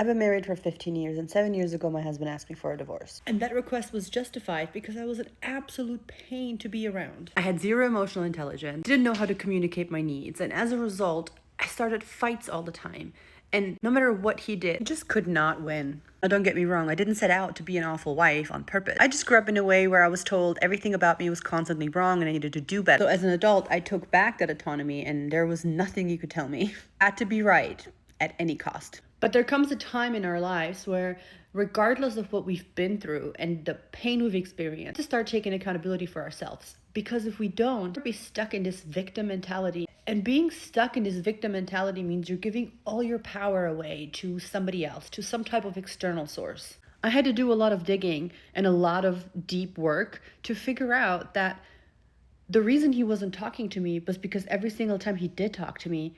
I've been married for 15 years, and 7 years ago, my husband asked me for a divorce. And that request was justified because I was an absolute pain to be around. I had zero emotional intelligence, didn't know how to communicate my needs, and as a result, I started fights all the time. And no matter what he did, he just could not win. Now, don't get me wrong, I didn't set out to be an awful wife on purpose. I just grew up in a way where I was told everything about me was constantly wrong and I needed to do better. So as an adult, I took back that autonomy and there was nothing you could tell me. I had to be right at any cost. But there comes a time in our lives where, regardless of what we've been through and the pain we've experienced, to start taking accountability for ourselves. Because if we don't, we'll be stuck in this victim mentality. And being stuck in this victim mentality means you're giving all your power away to somebody else, to some type of external source. I had to do a lot of digging and a lot of deep work to figure out that the reason he wasn't talking to me was because every single time he did talk to me,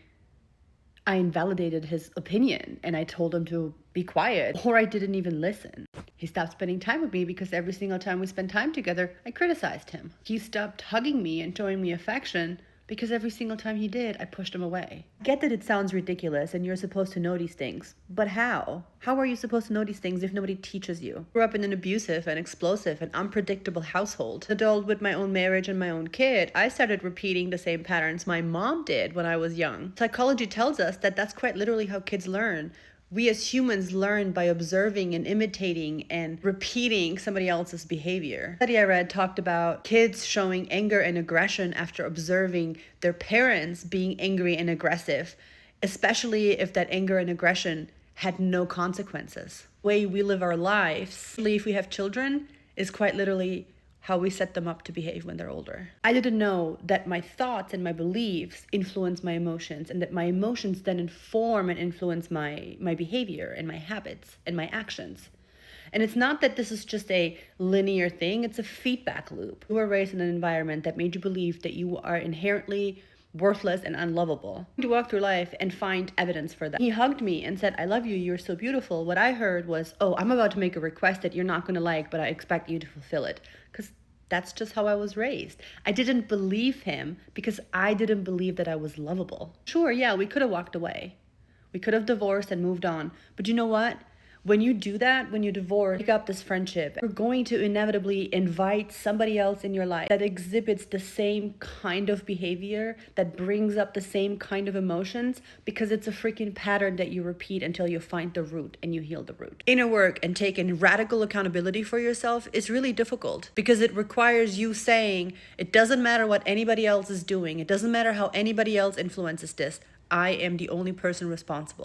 I invalidated his opinion and I told him to be quiet, or I didn't even listen. He stopped spending time with me because every single time we spent time together, I criticized him. He stopped hugging me and showing me affection because every single time he did, I pushed him away. I get that it sounds ridiculous and you're supposed to know these things, but how? How are you supposed to know these things if nobody teaches you? I grew up in an abusive and explosive and unpredictable household. Adult with my own marriage and my own kid, I started repeating the same patterns my mom did when I was young. Psychology tells us that that's quite literally how kids learn. We as humans learn by observing and imitating and repeating somebody else's behavior. The study I read talked about kids showing anger and aggression after observing their parents being angry and aggressive, especially if that anger and aggression had no consequences. The way we live our lives, if we have children, is quite literally how we set them up to behave when they're older. I didn't know that my thoughts and my beliefs influence my emotions, and that my emotions then inform and influence my behavior and my habits and my actions. And it's not that this is just a linear thing, it's a feedback loop. You were raised in an environment that made you believe that you are inherently worthless and unlovable. To walk through life and find evidence for that. He hugged me and said, "I love you, you're so beautiful." What I heard was, "Oh, I'm about to make a request that you're not gonna like, but I expect you to fulfill it." Because that's just how I was raised. I didn't believe him because I didn't believe that I was lovable. Sure, yeah, we could have walked away. We could have divorced and moved on. But you know what? When you do that, when you divorce, pick up this friendship, you're going to inevitably invite somebody else in your life that exhibits the same kind of behavior, that brings up the same kind of emotions, because it's a freaking pattern that you repeat until you find the root and you heal the root. Inner work and taking radical accountability for yourself is really difficult because it requires you saying, it doesn't matter what anybody else is doing. It doesn't matter how anybody else influences this. I am the only person responsible.